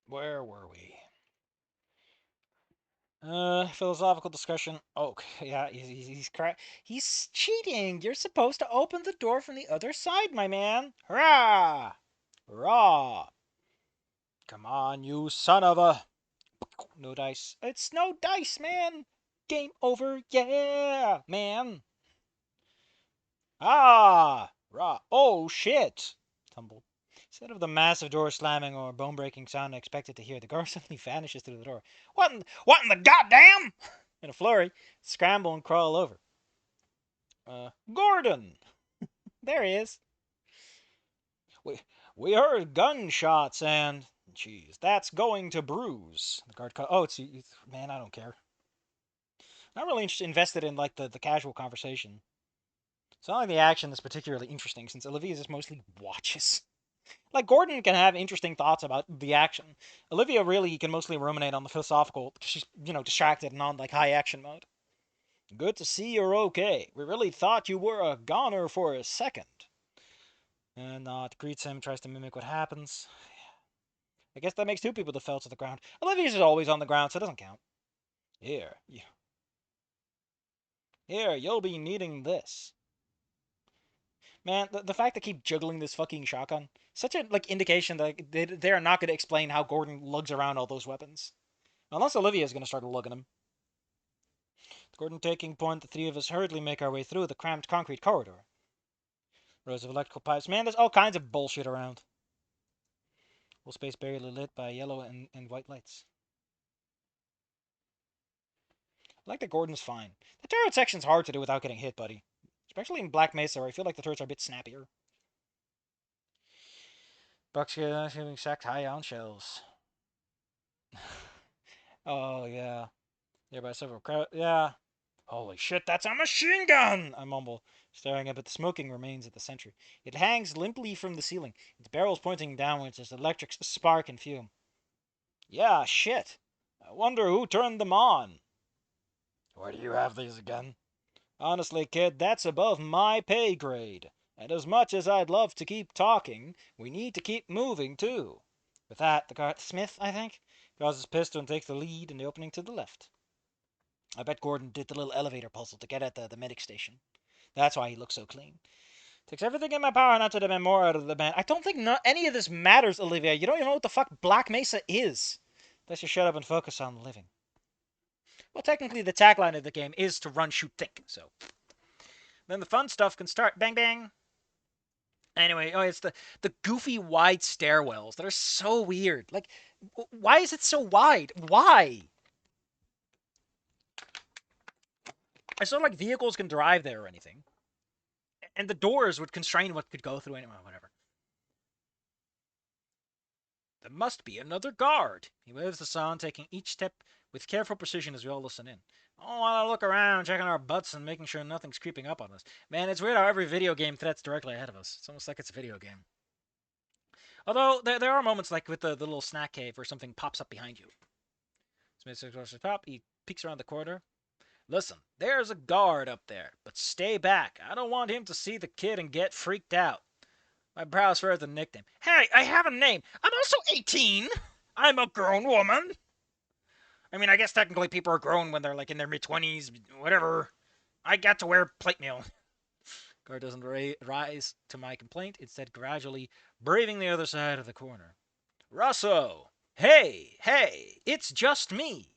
Where were we? Philosophical discussion. Oh, yeah, he's cheating. You're supposed to open the door from the other side, my man. Hurrah! Hurrah! Come on, you son of a... No dice. It's no dice, man. Game over. Yeah, man. Ah! Rah. Oh, shit. Tumble. Instead of the massive door slamming or bone-breaking sound I expected to hear, the guard suddenly vanishes through the door. What in the goddamn? In a flurry, scramble and crawl over. Gordon! There he is. We heard gunshots and... Jeez, that's going to bruise. The guard oh, it's... Man, I don't care. Not really invested in, like, the casual conversation. It's not like the action is particularly interesting, since Olivia just mostly watches. Like, Gordon can have interesting thoughts about the action. Olivia really can mostly ruminate on the philosophical, because she's, distracted and on, like, high action mode. Good to see you're okay. We really thought you were a goner for a second. And Nott greets him, tries to mimic what happens. I guess that makes two people that fell to the ground. Olivia's is always on the ground, so it doesn't count. Here. Here, you'll be needing this. Man, the fact they keep juggling this fucking shotgun, such a, like, indication that they are not going to explain how Gordon lugs around all those weapons. Unless Olivia's going to start lugging them. Gordon taking point, the three of us hurriedly make our way through the cramped concrete corridor. Rows of electrical pipes. Man, there's all kinds of bullshit around. Whole space barely lit by yellow and white lights. I like that Gordon's fine. The turret section's hard to do without getting hit, buddy. Especially in Black Mesa, where I feel like the turrets are a bit snappier. Bucks shooting sacked high on shells. Oh, yeah. Nearby several crowd. Yeah. Holy shit, that's a machine gun! I mumble, staring up at the smoking remains of the sentry. It hangs limply from the ceiling, its barrels pointing downwards as electric spark and fume. Yeah, shit. I wonder who turned them on. Where do you have these again? Honestly, kid, that's above my pay grade. And as much as I'd love to keep talking, we need to keep moving, too. With that, the guard, Smith, I think, draws his pistol and takes the lead in the opening to the left. I bet Gordon did the little elevator puzzle to get at the medic station. That's why he looks so clean. Takes everything in my power not to demand more out of the man. I don't think any of this matters, Olivia. You don't even know what the fuck Black Mesa is. Let's just shut up and focus on living. Well, technically, the tagline of the game is to run, shoot, think. So then the fun stuff can start. Bang, bang. Anyway, oh, it's the goofy wide stairwells that are so weird. Like, why is it so wide? Why? It's not like vehicles can drive there or anything. And the doors would constrain what could go through anyway, whatever. There must be another guard. He waves us on, taking each step with careful precision as we all listen in. I don't want to look around, checking our butts and making sure nothing's creeping up on us. Man, it's weird how every video game threats directly ahead of us. It's almost like it's a video game. Although, there are moments like with the little snack cave where something pops up behind you. Smith goes to the top, he peeks around the corner. Listen, there's a guard up there, but stay back. I don't want him to see the kid and get freaked out. My brow's further than nickname. Hey, I have a name. I'm also 18. I'm a grown woman. I mean, I guess technically people are grown when they're like in their mid-20s, whatever. I got to wear plate mail. Guard doesn't rise to my complaint, instead gradually braving the other side of the corner. Russo! Hey, it's just me.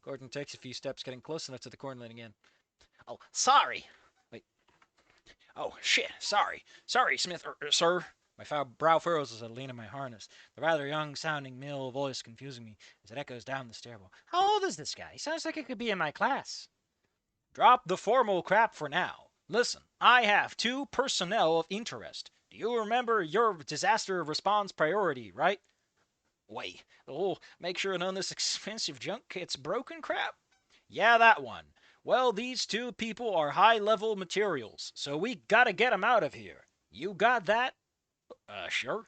Gordon takes a few steps, getting close enough to the corner again. Oh, sorry. Wait. Oh, shit, sorry. Sorry, Smith, sir. My brow furrows as I lean on my harness, the rather young-sounding male voice confusing me as it echoes down the stairwell. How old is this guy? He sounds like he could be in my class. Drop the formal crap for now. Listen, I have 2 personnel of interest. Do you remember your disaster response priority, right? Wait, make sure none of this expensive junk gets broken crap? Yeah, that one. Well, these 2 people are high-level materials, so we gotta get them out of here. You got that? Sure.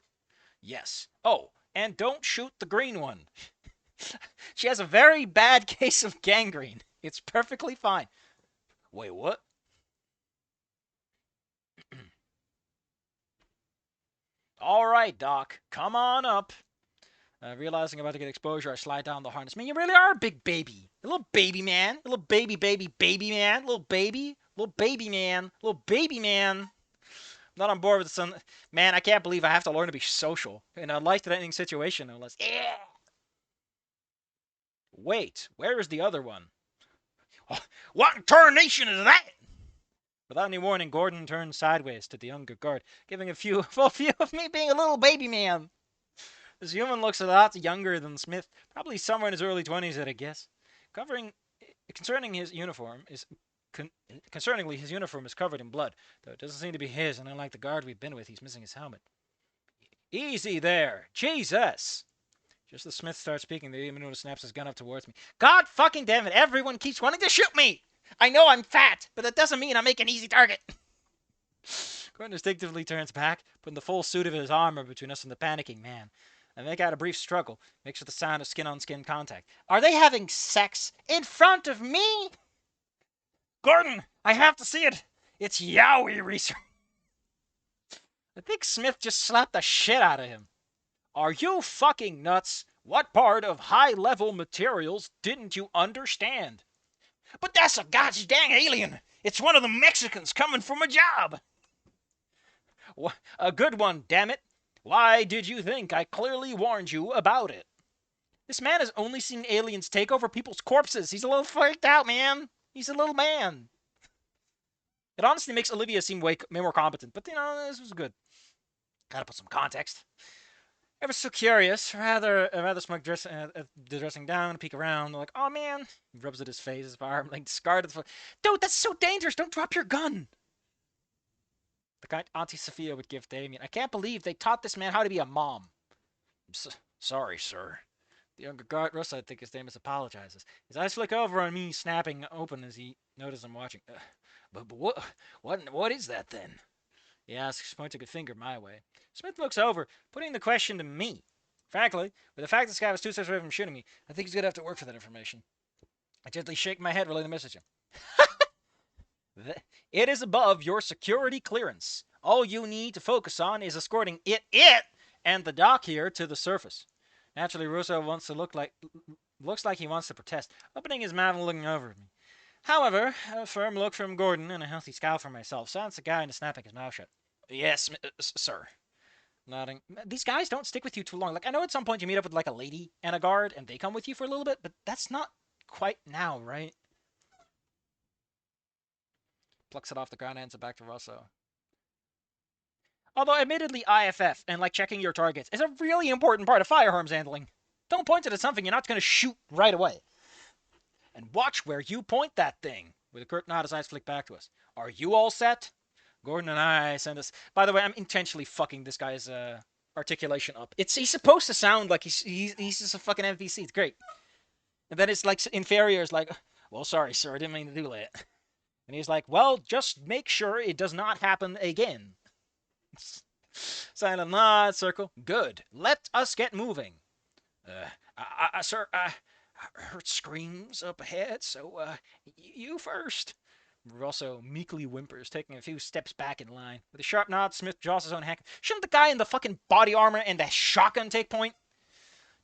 Yes. Oh, and don't shoot the green one. She has a very bad case of gangrene. It's perfectly fine. Wait, what? All right, Doc. Come on up. Realizing I'm about to get exposure, I slide down the harness. Man, you really are a big baby. A little baby man. A little baby man. Little baby. Little baby man. Little baby man. I'm not on board with some... Man, I can't believe I have to learn to be social in a life-threatening situation, unless... Wait, where is the other one? Oh, what in tarnation is that? Without any warning, Gordon turned sideways to the younger guard, giving a full view of me being a little baby man. This human looks a lot younger than Smith, probably somewhere in his early 20s, I'd guess. Concerning his uniform is concerningly, his uniform is covered in blood, though it doesn't seem to be his, and unlike the guard we've been with, he's missing his helmet. Easy there, Jesus! Just as Smith starts speaking, the Yamanoodle snaps his gun up towards me. God fucking damn it! Everyone keeps wanting to shoot me. I know I'm fat, but that doesn't mean I'm an easy target. Gordon instinctively turns back, putting the full suit of his armor between us and the panicking man. I make out a brief struggle, mixed with the sound of skin-on-skin contact. Are they having sex in front of me? Gordon, I have to see it. It's yaoi research. I think Smith just slapped the shit out of him. Are you fucking nuts? What part of high-level materials didn't you understand? But that's a gosh dang alien. It's one of the Mexicans coming from a job. A good one, damn it. Why did you think I clearly warned you about it? This man has only seen aliens take over people's corpses. He's a little freaked out, man. He's a little man. It honestly makes Olivia seem way more competent, but, you know, this was good. Gotta put some context. Ever so curious, rather smug dressing down, peek around, like, oh man. He rubs at his face, his arm, like, scarred at the foot. Dude, that's so dangerous. Don't drop your gun. The kind Auntie Sophia would give Damien. I can't believe they taught this man how to be a mom. Sorry, sir. The younger guard, Russ, I think his name is, apologizes. His eyes flick over on me, snapping open as he notices I'm watching. But what is that then? He asks, pointing a finger my way. Smith looks over, putting the question to me. Frankly, with the fact this guy was 2 steps away from shooting me, I think he's going to have to work for that information. I gently shake my head, relaying the message to him. It is above your security clearance. All you need to focus on is escorting it, and the doc here to the surface. Naturally, Russo looks like he wants to protest, opening his mouth and looking over at me. However, a firm look from Gordon and a healthy scowl from myself silenced the guy into snapping his mouth shut. Yes, sir. Nodding. These guys don't stick with you too long. Like, I know at some point you meet up with, like, a lady and a guard, and they come with you for a little bit, but that's not quite now, right? Plucks it off the ground and hands it back to Russo. Although, admittedly, IFF and, like, checking your targets is a really important part of firearms handling. Don't point it at something you're not going to shoot right away. And watch where you point that thing. With a curt nod, his eyes flick back to us. Are you all set? Gordon and I send us... By the way, I'm intentionally fucking this guy's articulation up. He's supposed to sound like he's just a fucking NPC. It's great. And then it's like inferior is like, well, sorry, sir, I didn't mean to do that. And he's like, well, just make sure it does not happen again. Silent nod, circle. Good. Let us get moving. Sir, I heard screams up ahead, so you first. Russo meekly whimpers, taking a few steps back in line. With a sharp nod, Smith draws his own hand. Shouldn't the guy in the fucking body armor and the shotgun take point?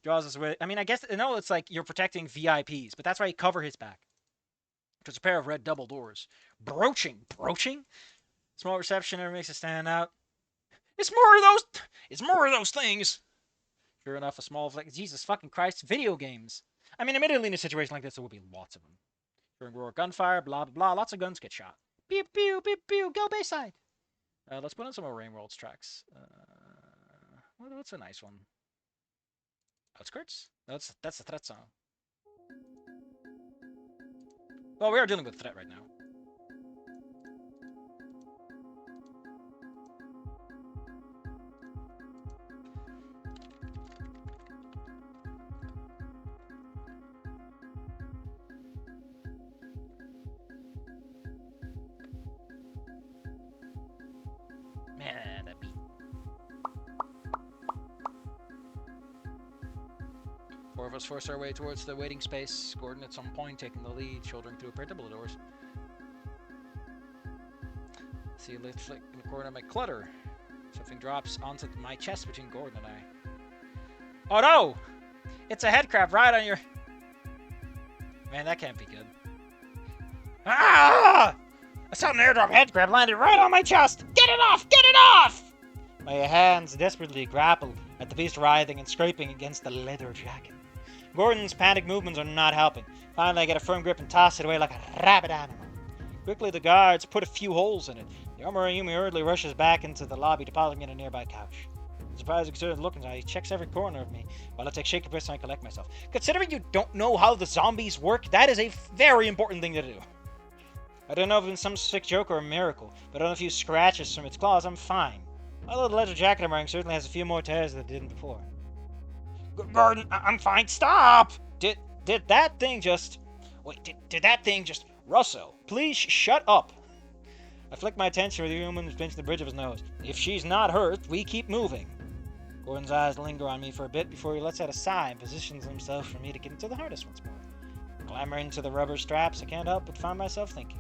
Draws his way. I mean, I guess, no, it's like you're protecting VIPs, but that's why you cover his back. There's a pair of red double doors. Broaching? Small reception never makes it stand out. It's more of those things. Sure enough, a small flick. Jesus fucking Christ, video games. I mean, admittedly, in a situation like this, there would be lots of them. During roar gunfire, blah, blah, blah. Lots of guns get shot. Pew, pew, pew, pew. Go Bayside. Let's put on some more Rainworld's tracks. What's a nice one? Outskirts? That's a threat song. Well, we are dealing with threat right now. Man, that beat. Four of us force our way towards the waiting space, Gordon at some point taking the lead, shouldering through predictable doors. See a lift flick in the corner of my clutter. Something drops onto my chest between Gordon and I. Oh no! It's a head crab right on your... Man, that can't be good. Ah! A sudden airdrop head crab landed right on my chest! Get it off! Get it off! My hands desperately grapple at the beast writhing and scraping against the leather jacket. Gordon's panic movements are not helping. Finally, I get a firm grip and toss it away like a rabid animal. Quickly, the guards put a few holes in it. The Yumi hurriedly rushes back into the lobby, depositing in a nearby couch. The surprised, excited look inside, he checks every corner of me, while I take shaky breaths and I collect myself. Considering you don't know how the zombies work, that is a very important thing to do. I don't know if it's some sick joke or a miracle, but on a few scratches from its claws, I'm fine. Although the leather jacket I'm wearing certainly has a few more tears than it did before. Gordon, I'm fine. Stop! Did that thing just... Wait, did that thing just... Russell, please shut up. I flick my attention with the human who's pinching the bridge of his nose. If she's not hurt, we keep moving. Gordon's eyes linger on me for a bit before he lets out a sigh and positions himself for me to get into the harness once more. Clambering into the rubber straps, I can't help but find myself thinking.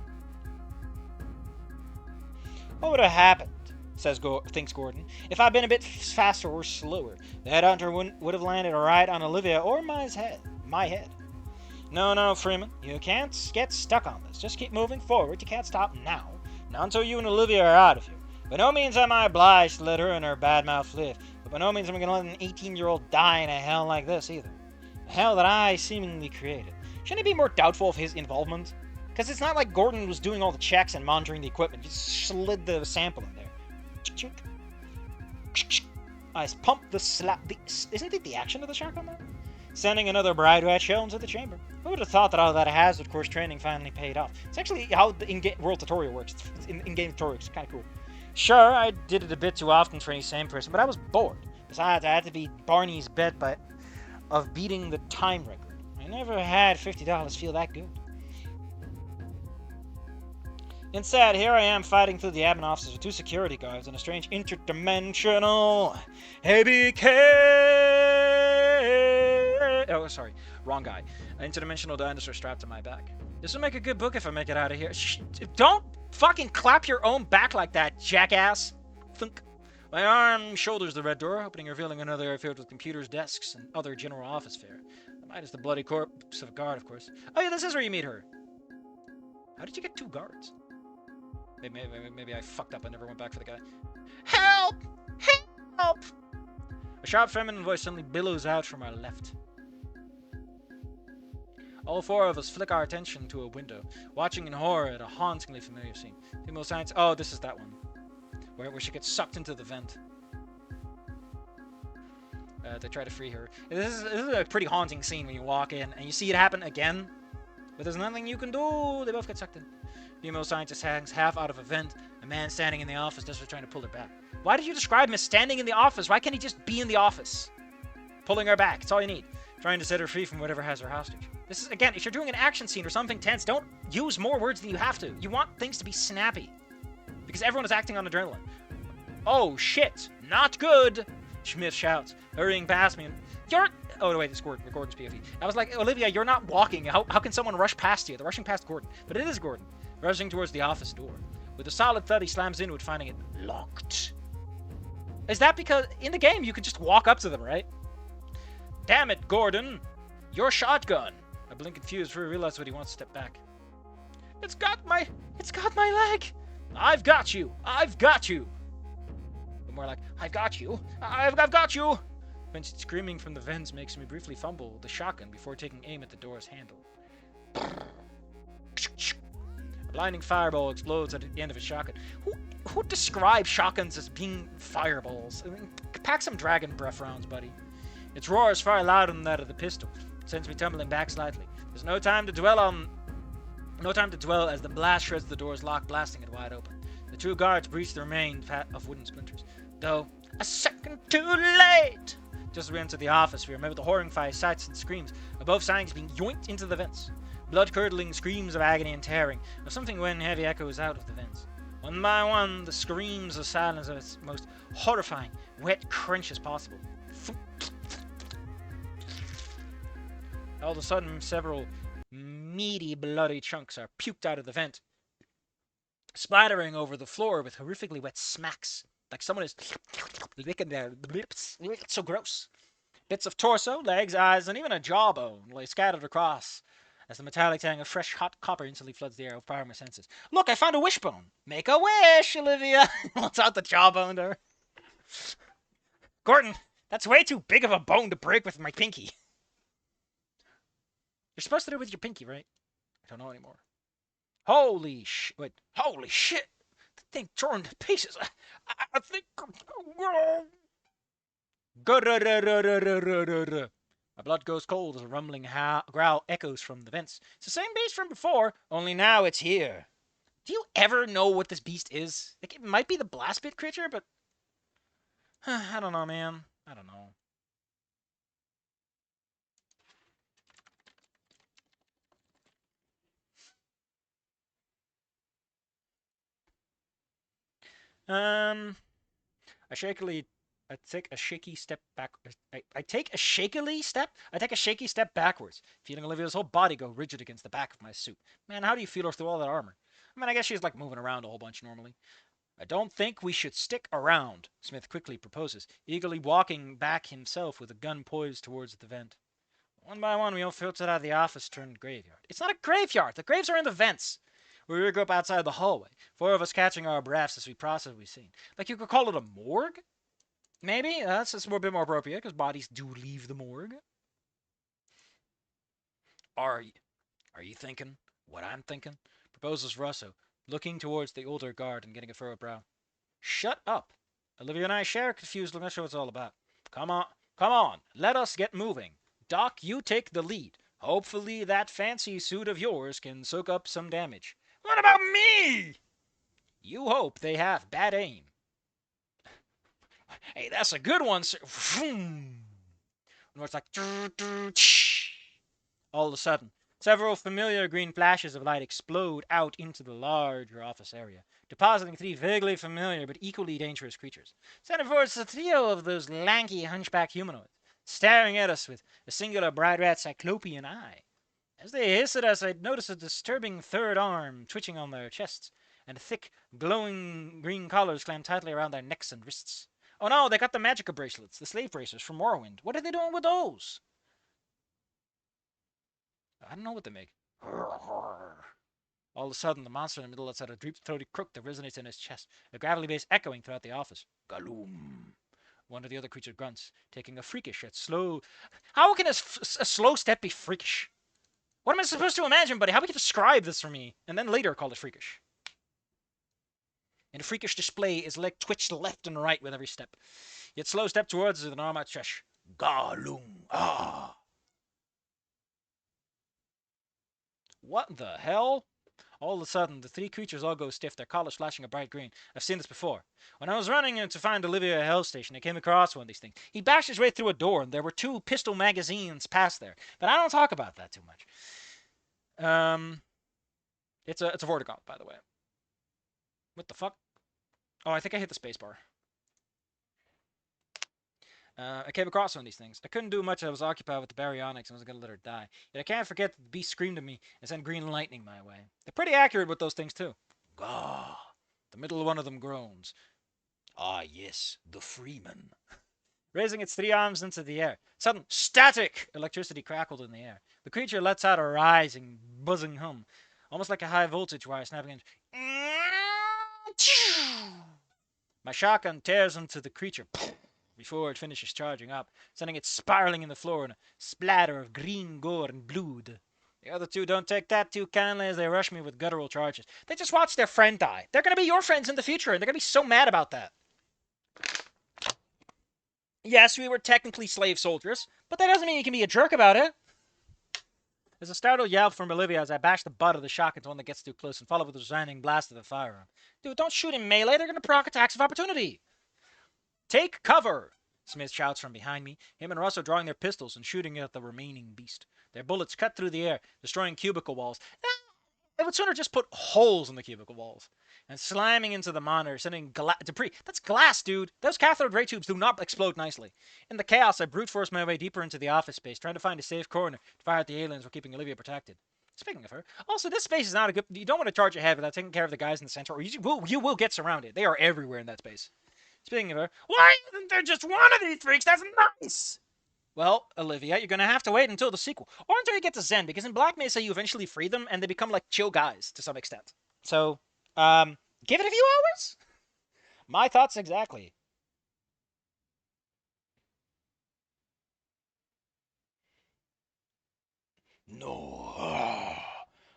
What would have happened, thinks Gordon, if I'd been a bit faster or slower? The headhunter would have landed right on Olivia or my head. No, Freeman, you can't get stuck on this. Just keep moving forward. You can't stop now. Not until you and Olivia are out of here. By no means am I obliged to let her and her bad mouth live, but by no means am I going to let an 18-year-old die in a hell like this either. A hell that I seemingly created. Shouldn't he be more doubtful of his involvement? Because it's not like Gordon was doing all the checks and monitoring the equipment. He just slid the sample in there. I pumped the slap. Isn't it the action of the shotgun there? Sending another bright red shell into the chamber. Who would have thought that all that hazard course training finally paid off? It's actually how the in-game world tutorial works. In-game tutorial is kind of cool. Sure, I did it a bit too often for any sane person, but I was bored. Besides, I had to beat Barney's bet of beating the time record. I never had $50 feel that good. Instead, here I am fighting through the admin offices with two security guards and a strange interdimensional ABK. Oh, sorry, wrong guy. An interdimensional dinosaur strapped to my back. This will make a good book if I make it out of here. Don't fucking clap your own back like that, jackass. Thunk. My arm shoulders the red door, opening, revealing another area filled with computers, desks, and other general office fare. Minus the bloody corpse of a guard, of course. Oh yeah, this is where you meet her. How did you get two guards? Maybe I fucked up. I never went back for the guy. Help! Help! A sharp feminine voice suddenly billows out from our left. All four of us flick our attention to a window, watching in horror at a hauntingly familiar scene. Female science. Oh, this is that one. Where she gets sucked into the vent. They try to free her. This is a pretty haunting scene when you walk in and you see it happen again. But there's nothing you can do. They both get sucked in. Female scientist hangs half out of a vent. A man standing in the office desperately trying to pull her back. Why did you describe him as standing in the office? Why can't he just be in the office? Pulling her back. It's all you need. Trying to set her free from whatever has her hostage. This is, again, if you're doing an action scene or something tense, don't use more words than you have to. You want things to be snappy. Because everyone is acting on adrenaline. Oh, shit. Not good. Schmidt shouts, hurrying past me. You're... Oh, wait, it's Gordon. Gordon's POV. I was like, Olivia, you're not walking. How can someone rush past you? They're rushing past Gordon. But it is Gordon, rushing towards the office door. With a solid thud, he slams into it, finding it locked. Is that because in the game you could just walk up to them, right? Damn it, Gordon. Your shotgun. I blink confused before I realize what he wants to step back. It's got my leg. I've got you. But more like, I've got you. I've got you. Vincent screaming from the vents makes me briefly fumble the shotgun before taking aim at the door's handle. A blinding fireball explodes at the end of his shotgun. Who describes shotguns as being fireballs? I mean, pack some dragon breath rounds, buddy. Its roar is far louder than that of the pistol. It sends me tumbling back slightly. There's no time to dwell as the blast shreds the door's lock, blasting it wide open. The two guards breach the remains of wooden splinters. Though, a second too late! Just as we enter the office, we remember the horrifying sights and screams of both sides being yoinked into the vents. Blood-curdling screams of agony and tearing, of something when heavy echoes out of the vents. One by one, the screams of silence of its most horrifying, wet crunch as possible. All of a sudden, several meaty, bloody chunks are puked out of the vent, splattering over the floor with horrifically wet smacks, like someone is licking their lips. It's so gross. Bits of torso, legs, eyes, and even a jawbone lay scattered across as the metallic tang of fresh hot copper instantly floods the air, overpowering my senses. Look, I found a wishbone. Make a wish, Olivia. What's out the jawbone there? Gordon, that's way too big of a bone to break with my pinky. You're supposed to do it with your pinky, right? I don't know anymore. Holy shit. Wait, holy shit. The thing torn to pieces. I think. My blood goes cold as a rumbling growl echoes from the vents. It's the same beast from before, only now it's here. Do you ever know what this beast is? Like, it might be the blast bit creature, but I don't know, man. I don't know. I take a shaky step back. I take a shakily step. I take a shaky step backwards, feeling Olivia's whole body go rigid against the back of my suit. Man, how do you feel her through all that armor? I mean, I guess she's like moving around a whole bunch normally. I don't think we should stick around, Smith quickly proposes, eagerly walking back himself with a gun poised towards the vent. One by one, we all filtered out of the office turned graveyard. It's not a graveyard. The graves are in the vents. We regroup outside the hallway, four of us catching our breaths as we process what we've seen. Like you could call it a morgue? Maybe? That's just a bit more appropriate, because bodies do leave the morgue. Are you thinking what I'm thinking? Proposes Russo, looking towards the older guard and getting a furrowed brow. Shut up. Olivia and I share confused. I'm not sure what it's all about. Come on. Let us get moving. Doc, you take the lead. Hopefully that fancy suit of yours can soak up some damage. What about me? You hope they have bad aim. Hey, that's a good one, sir. It's like all of a sudden, several familiar green flashes of light explode out into the larger office area, depositing three vaguely familiar but equally dangerous creatures. Sending forth a trio of those lanky hunchback humanoids, staring at us with a singular bright red cyclopean eye. As they hissed at us, I noticed a disturbing third arm twitching on their chests, and thick, glowing green collars clamped tightly around their necks and wrists. Oh no, they got the magica bracelets, the slave bracers from Morrowind. What are they doing with those? I don't know what they make. All of a sudden, the monster in the middle lets out a deep-throated croak that resonates in his chest, a gravelly bass echoing throughout the office. Galoom. One of the other creatures grunts, taking a freakish yet slow... How can a slow step be freakish? What am I supposed to imagine, buddy? How about you describe this for me, and then later call it freakish? In a freakish display, his leg twitched left and right with every step. Yet slow step towards us with an arm outstretched. Galoom. Ah. What the hell? All of a sudden, the three creatures all go stiff, their collars flashing a bright green. I've seen this before. When I was running in to find Olivia at Hell Station, I came across one of these things. He bashed his way through a door, and there were two pistol magazines past there. But I don't talk about that too much. It's a Vortigaunt, by the way. What the fuck? Oh, I think I hit the spacebar. I came across one of these things. I couldn't do much. I was occupied with the baryonyx and I was going to let her die. Yet I can't forget that the beast screamed at me and sent green lightning my way. They're pretty accurate with those things, too. Gah! The middle one of them groans. Ah, yes, the Freeman. Raising its three arms into the air. Sudden static electricity crackled in the air. The creature lets out a rising, buzzing hum, almost like a high voltage wire snapping in. My shotgun tears into the creature before it finishes charging up, sending it spiraling in the floor in a splatter of green gore and blood. The other two don't take that too kindly as they rush me with guttural charges. They just watched their friend die. They're going to be your friends in the future, and they're going to be so mad about that. Yes, we were technically slave soldiers, but that doesn't mean you can be a jerk about it. There's a startled yell from Olivia as I bash the butt of the shotgun to one that gets too close and follow with a resounding blast of the firearm. Dude, don't shoot in melee. They're going to proc attacks of opportunity. Take cover, Smith shouts from behind me, him and Russell drawing their pistols and shooting at the remaining beast. Their bullets cut through the air, destroying cubicle walls. They would sooner just put holes in the cubicle walls. And slamming into the monitor, sending debris. That's glass, dude. Those cathode ray tubes do not explode nicely. In the chaos, I brute forced my way deeper into the office space, trying to find a safe corner to fire at the aliens while keeping Olivia protected. Speaking of her, also, this space is not a good... You don't want to charge ahead without taking care of the guys in the center, or you will get surrounded. They are everywhere in that space. Speaking of her, why isn't there just one of these freaks? That's nice! Well, Olivia, you're gonna have to wait until the sequel, or until you get to Zen, because in Black Mesa you eventually free them, and they become like chill guys to some extent. So, give it a few hours. My thoughts exactly. No.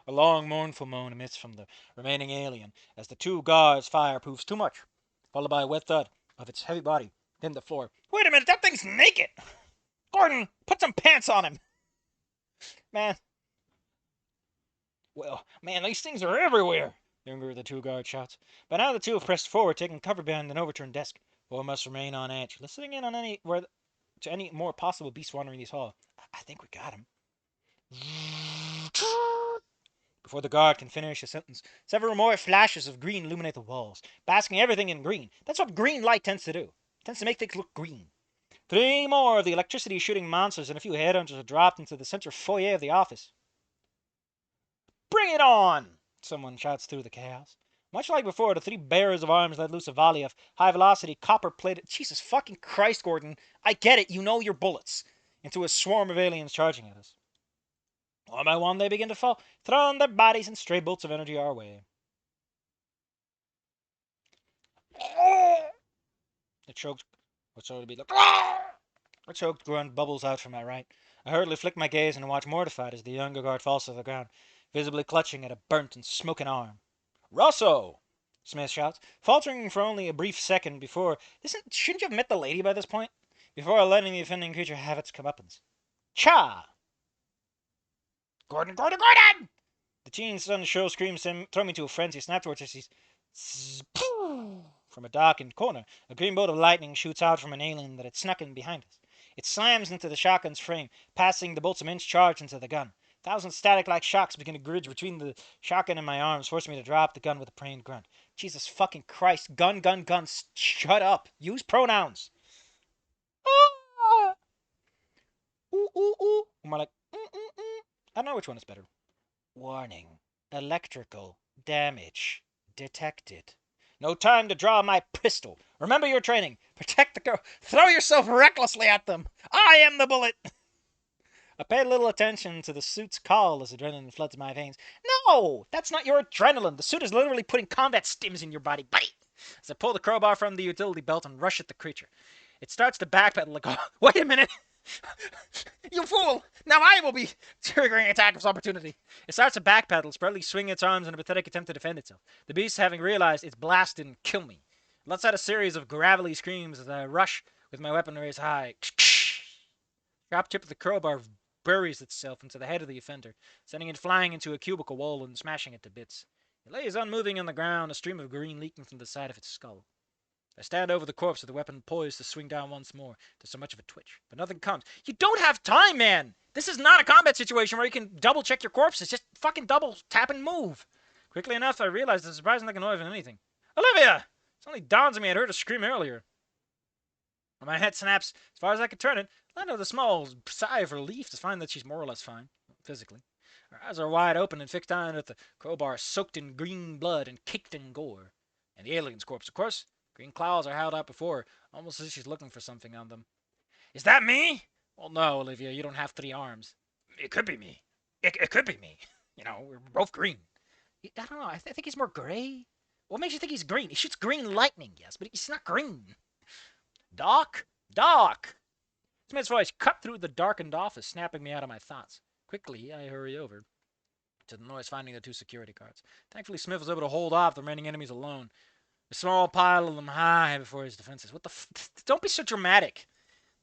A long, mournful moan emits from the remaining alien as the two guards' fire proves too much, followed by a wet thud of its heavy body hitting the floor. Wait a minute, that thing's naked! Gordon, put some pants on him! Man, well, man, these things are everywhere! The younger of the two guards shouts. By now the two have pressed forward, taking cover behind an overturned desk. Or must remain on edge, listening in on to any more possible beasts wandering these halls. I think we got him. Before the guard can finish a sentence, several more flashes of green illuminate the walls, basking everything in green. That's what green light tends to do. It tends to make things look green. Three more of the electricity-shooting monsters and a few headhunters are dropped into the central foyer of the office. Bring it on! Someone shouts through the chaos. Much like before, the three bearers of arms let loose a volley of high-velocity, copper-plated... Jesus fucking Christ, Gordon. I get it. You know your bullets. Into a swarm of aliens charging at us. One by one, they begin to fall, throwing their bodies and stray bolts of energy our way. A choked, what sort of be like? A choked grunt bubbles out from my right. I hurriedly flick my gaze and watch mortified as the younger guard falls to the ground, visibly clutching at a burnt and smoking arm. Russo! Smith shouts, faltering for only a brief second before. Shouldn't you have met the lady by this point? Before letting the offending creature have its comeuppance. Cha! Gordon, Gordon, Gordon! The teen's sudden shrill screams throw me to a frenzy. Snap towards us. From a darkened corner, a green bolt of lightning shoots out from an alien that had snuck in behind us. It slams into the shotgun's frame, passing the bolt's immense charge into the gun. Thousand static-like shocks begin to gridge between the shotgun and my arms, forcing me to drop the gun with a praying grunt. Jesus fucking Christ. Gun, gun, gun. Shut up. Use pronouns. Ah! Ooh, ooh, ooh. Or more like, I don't know which one is better. Warning. Electrical damage detected. No time to draw my pistol. Remember your training. Protect the girl. Throw yourself recklessly at them. I am the bullet. I pay little attention to the suit's call as adrenaline floods my veins. No, that's not your adrenaline. The suit is literally putting combat stims in your body. Bite! As I pull the crowbar from the utility belt and rush at the creature. It starts to backpedal like, oh, wait a minute. You fool! Now I will be triggering attack of opportunity. It starts to backpedal, spreadly swinging its arms in a pathetic attempt to defend itself. The beast, having realized its blast didn't kill me, lets out a series of gravelly screams as I rush with my weapon raised high. Sharp tip of the crowbar buries itself into the head of the offender, sending it flying into a cubicle wall and smashing it to bits. It lays unmoving on the ground, a stream of green leaking from the side of its skull. I stand over the corpse with the weapon poised to swing down once more. There's so much of a twitch, but nothing comes. You don't have time, man! This is not a combat situation where you can double check your corpses. Just fucking double tap and move. Quickly enough, I realize there's surprising like a noise than anything. Olivia! It only dawns on me I'd heard a scream earlier. When my head snaps as far as I could turn it, I know the small sigh of relief to find that she's more or less fine, physically. Her eyes are wide open and fixed down at the crowbar, soaked in green blood and caked in gore. And the alien's corpse, of course. Green claws are held out before her, almost as if she's looking for something on them. Is that me? Well, no, Olivia, you don't have 3 arms. It could be me. It could be me. You know, we're both green. I don't know. I think he's more gray. What makes you think he's green? He shoots green lightning, yes, but he's not green. Doc? Doc! Smith's voice cut through the darkened office, snapping me out of my thoughts. Quickly, I hurry over to the noise, finding the 2 security guards. Thankfully, Smith was able to hold off the remaining enemies alone. A small pile of them high before his defenses. What the Don't be so dramatic.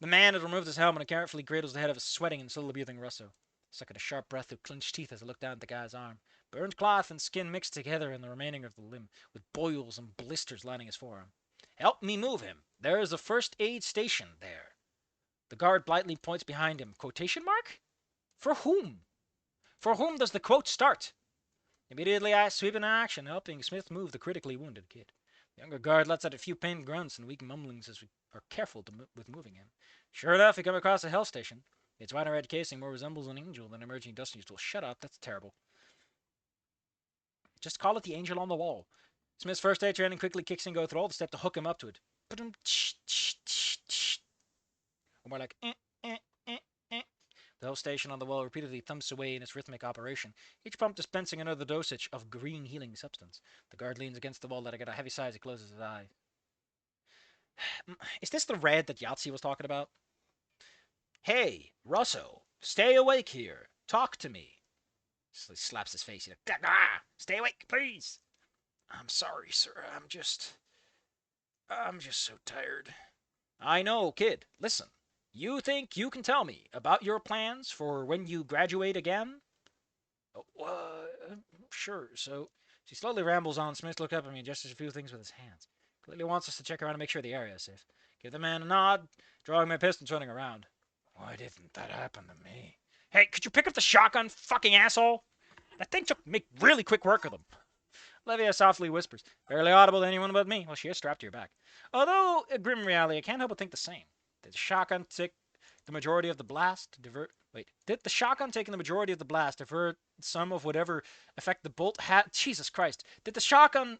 The man had removed his helmet and carefully cradles the head of a sweating and slowly breathing Russo. Sucking a sharp breath through clenched teeth as I looked down at the guy's arm. Burned cloth and skin mixed together in the remaining of the limb, with boils and blisters lining his forearm. Help me move him. There is a first aid station there. The guard blithely points behind him. Quotation mark? For whom? For whom does the quote start? Immediately I sweep into action, helping Smith move the critically wounded kid. The younger guard lets out a few pained grunts and weak mumblings as we are careful with moving him. Sure enough, we come across a health station. Its wide red casing more resembles an angel than an emerging dusty tool. Shut up, that's terrible. Just call it the angel on the wall. Smith's first aid training quickly kicks in, go through all the steps to hook him up to it. Or more like, The whole station on the wall repeatedly thumps away in its rhythmic operation, each pump dispensing another dosage of green healing substance. The guard leans against the wall, letting out a heavy sigh as he closes his eye. Is this the red that Yahtzee was talking about? Hey, Russo, stay awake here. Talk to me. So he slaps his face. He's like, ah, stay awake, please. I'm sorry, sir. I'm just so tired. I know, kid. Listen, you think you can tell me about your plans for when you graduate again? Sure. So she slowly rambles on. Smith looked up at me and gestures a few things with his hands. Clearly wants us to check around and make sure the area is safe. Give the man a nod, drawing my pistol and turning around. Why didn't that happen to me? Hey, could you pick up the shotgun, fucking asshole? That thing took me really quick work of them. Olivia softly whispers, barely audible to anyone but me. Well, she is strapped to your back. Although, a grim reality, I can't help but think the same. Did the shotgun take the majority of the blast to divert... Wait, did the shotgun taking the majority of the blast divert some of whatever effect the bolt had... Jesus Christ. Did the shotgun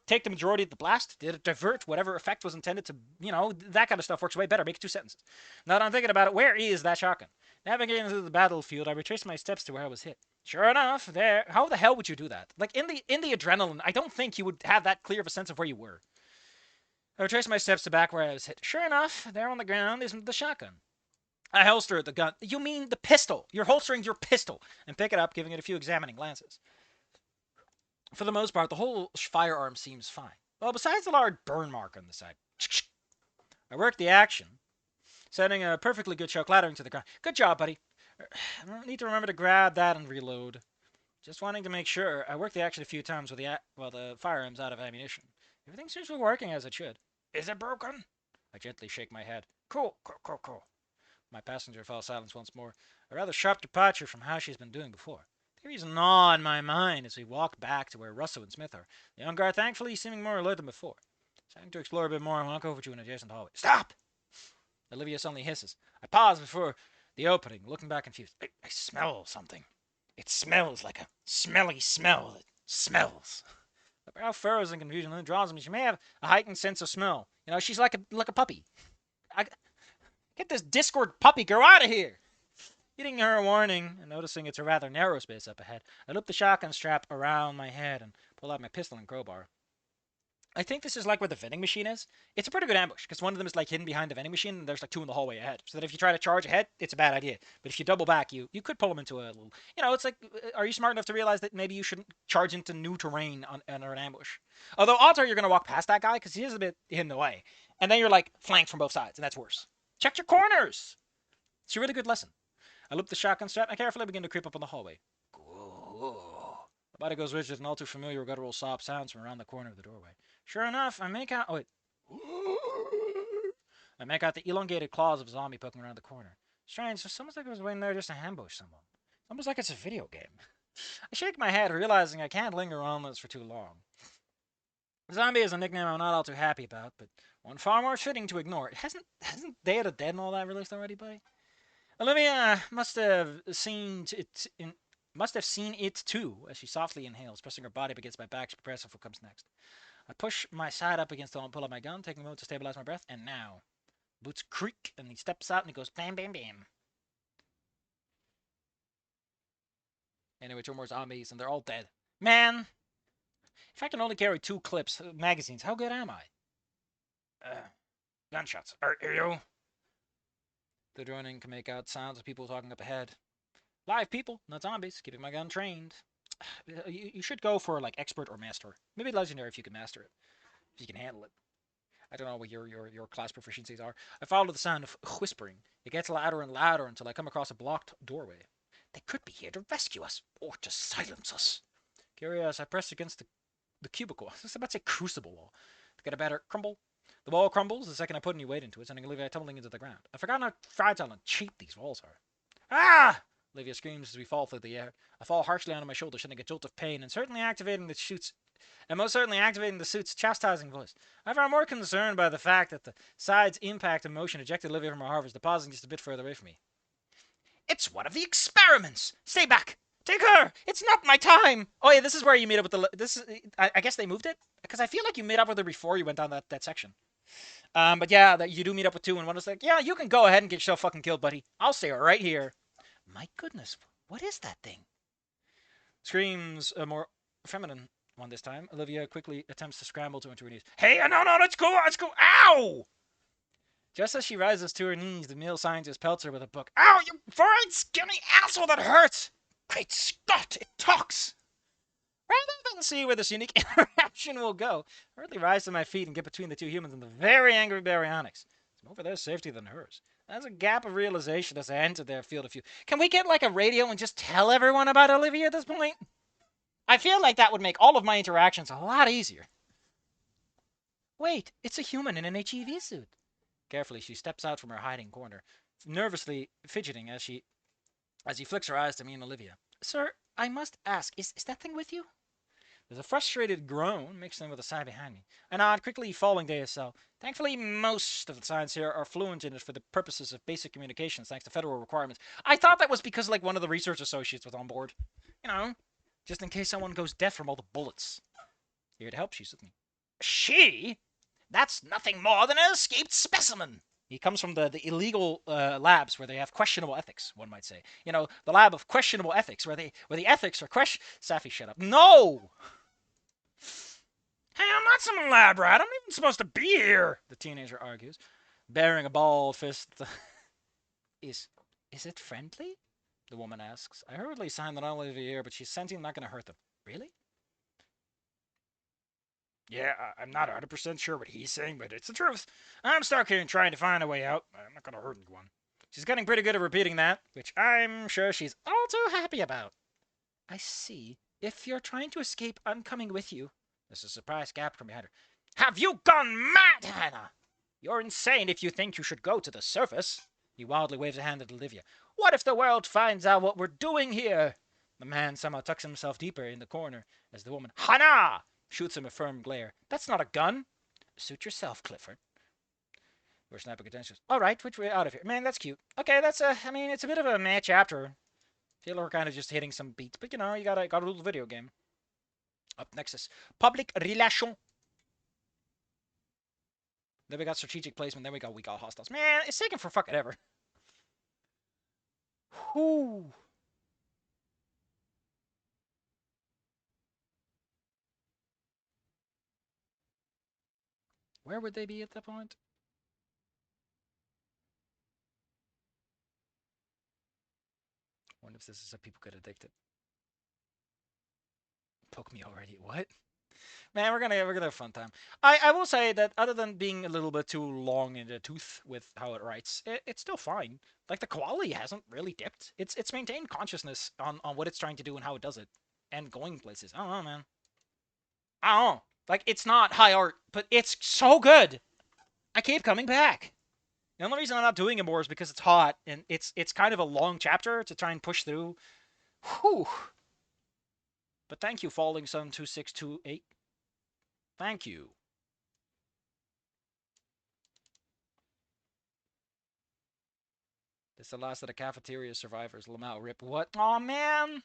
take the majority of the blast? Did it divert whatever effect was intended to... You know, that kind of stuff works way better. Make it 2 sentences. Now that I'm thinking about it, where is that shotgun? Navigating through the battlefield, I retraced my steps to where I was hit. Sure enough, there. How the hell would you do that? Like, in the adrenaline, I don't think you would have that clear of a sense of where you were. I retraced my steps to back where I was hit. Sure enough, there on the ground is the shotgun. I holster the gun. You mean the pistol? You're holstering your pistol. And pick it up, giving it a few examining glances. For the most part, the whole firearm seems fine. Well, besides the large burn mark on the side. I worked the action, sending a perfectly good shell clattering to the ground. Good job, buddy. I need to remember to grab that and reload. Just wanting to make sure. I worked the action a few times with the firearm's out of ammunition. Everything seems to be working as it should. Is it broken? I gently shake my head. Cool. My passenger fell silent once more, a rather sharp departure from how she's been doing before. Theories gnaw in my mind as we walk back to where Russell and Smith are, the young guard thankfully seeming more alert than before. Starting to explore a bit more, I walk over to an adjacent hallway. Stop! Olivia suddenly hisses. I pause before the opening, looking back confused. I smell something. It smells like a smelly smell. It smells. The brow furrows in confusion and then draws me. She may have a heightened sense of smell. You know, she's like a puppy. Get this Discord puppy girl out of here! Getting her a warning and noticing it's a rather narrow space up ahead, I loop the shotgun strap around my head and pull out my pistol and crowbar. I think this is like where the vending machine is. It's a pretty good ambush, because one of them is like hidden behind the vending machine, and there's like 2 in the hallway ahead. So that if you try to charge ahead, it's a bad idea. But if you double back, you could pull them into a little... You know, it's like, are you smart enough to realize that maybe you shouldn't charge into new terrain under an ambush? Although, odds are you're going to walk past that guy, because he is a bit hidden away. And then you're like flanked from both sides, and that's worse. Check your corners! It's a really good lesson. I loop the shotgun strap and carefully begin to creep up on the hallway. My body goes rigid and all too familiar guttural sob sounds from around the corner of the doorway. Sure enough, I make out... Oh, wait. I make out the elongated claws of a zombie poking around the corner. Strange, it's almost like I was waiting there just to ambush someone. It's almost like it's a video game. I shake my head, realizing I can't linger on this for too long. Zombie is a nickname I'm not all too happy about, but one far more fitting to ignore. Hasn't Day of the Dead and all that released already, buddy? Olivia must have seen it too, as she softly inhales, pressing her body up against my back to prepare for what comes next. I push my side up against the wall and pull out my gun, taking a moment to stabilize my breath, and now. Boots creak, and he steps out and he goes bam, bam, bam. Anyway, 2 more zombies, and they're all dead. Man! If I can only carry 2 clips, magazines, how good am I? Gunshots. Are you? The droning can make out sounds of people talking up ahead. Live people, not zombies. Keeping my gun trained. You should go for, like, expert or master. Maybe legendary if you can master it. If you can handle it. I don't know what your class proficiencies are. I follow the sound of whispering. It gets louder and louder until I come across a blocked doorway. They could be here to rescue us, or to silence us. Curious, I press against the cubicle. I was about to say crucible wall. To get a better crumble. The wall crumbles the second I put any weight into it, sending Olivia tumbling into the ground. I've forgotten how fragile and cheap these walls are. Ah! Olivia screams as we fall through the air. I fall harshly onto my shoulder, sending a jolt of pain, and most certainly activating the suit's chastising voice. However, I'm more concerned by the fact that the side's impact and motion ejected Olivia from her harvest, depositing just a bit further away from me. It's one of the experiments! Stay back! Take her! It's not my time! Oh yeah, this is where you meet up with I guess they moved it? Because I feel like you met up with her before you went down that section. But yeah, you do meet up with 2, and one is like, yeah, you can go ahead and get yourself fucking killed, buddy. I'll stay right here. My goodness, what is that thing? Screams a more feminine one this time. Olivia quickly attempts to scramble to her knees. Hey, no, let's go, let's go. Ow! Just as she rises to her knees, the male scientist pelts her with a book. Ow, you furry, skinny asshole, that hurts! Great Scott, it talks! Rather than see where this unique interaction will go, I hurriedly rise to my feet and get between the two humans and the very angry baryonyx. It's more for their safety than hers. There's a gap of realization as I enter their field of view. Can we get like a radio and just tell everyone about Olivia at this point? I feel like that would make all of my interactions a lot easier. Wait, it's a human in an HEV suit. Carefully, she steps out from her hiding corner, nervously fidgeting as he flicks her eyes to me and Olivia. Sir, I must ask, is that thing with you? There's a frustrated groan mixed in with a sigh behind me. I nod, quickly falling to ASL. Thankfully, most of the science here are fluent in it for the purposes of basic communications, thanks to federal requirements. I thought that was because, like, one of the research associates was on board. You know, just in case someone goes deaf from all the bullets. Here to help, she's with me. She? That's nothing more than an escaped specimen. He comes from the illegal labs where they have questionable ethics, one might say. You know, the lab of questionable ethics, where the ethics are question. Safi, shut up. No! Hey, I'm not some lab rat. I'm not even supposed to be here, the teenager argues, baring a balled fist. Is it friendly? The woman asks. I hurriedly sign the knowledge of the ear, but she's sensing I'm not going to hurt them. Really? Yeah, I'm not 100% sure what he's saying, but it's the truth. I'm stuck here and trying to find a way out. I'm not going to hurt anyone. She's getting pretty good at repeating that, which I'm sure she's all too happy about. I see. If you're trying to escape, I'm coming with you. There's a surprised gap from behind her. Have you gone mad, Hannah? You're insane if you think you should go to the surface. He wildly waves a hand at Olivia. What if the world finds out what we're doing here? The man somehow tucks himself deeper in the corner as the woman, Hannah, shoots him a firm glare. That's not a gun. Suit yourself, Clifford. We're snapping attention. All right, which way out of here? Man, that's cute. Okay, that's I mean, it's a bit of a mad chapter. Feel we're kind of just hitting some beats, but you know, you gotta rule the video game. Up next is public relation. Then we got strategic placement. Then we got hostiles. Man, it's taking for fucking ever. Whoo. Where would they be at that point? I wonder if this is how people get addicted. Poke me already. What? Man, we're gonna have a fun time. I will say that other than being a little bit too long in the tooth with how it writes, it's still fine. Like the quality hasn't really dipped. It's maintained consciousness on what it's trying to do and how it does it, and going places. I don't know, man. I don't know. Like it's not high art, but it's so good. I keep coming back. The only reason I'm not doing it more is because it's hot and it's kind of a long chapter to try and push through. Whew. But thank you, Falling Sun 2628. Thank you. This is the last of the cafeteria survivors. Lamau, rip. What? Aw, man.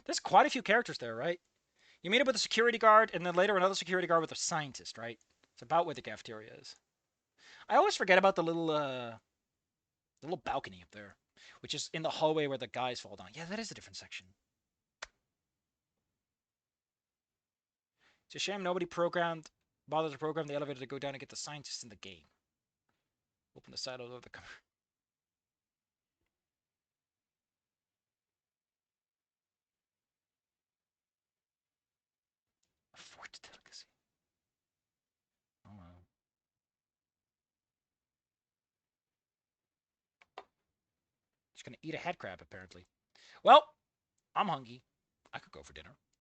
There's quite a few characters there, right? You meet up with a security guard, and then later another security guard with a scientist, right? It's about where the cafeteria is. I always forget about the little balcony up there, which is in the hallway where the guys fall down. Yeah, that is a different section. It's a shame nobody bothered to program the elevator to go down and get the scientists in the game. Open the side of the cover. A fort delicacy. Oh wow. Just gonna eat a head crab, apparently. Well, I'm hungry. I could go for dinner.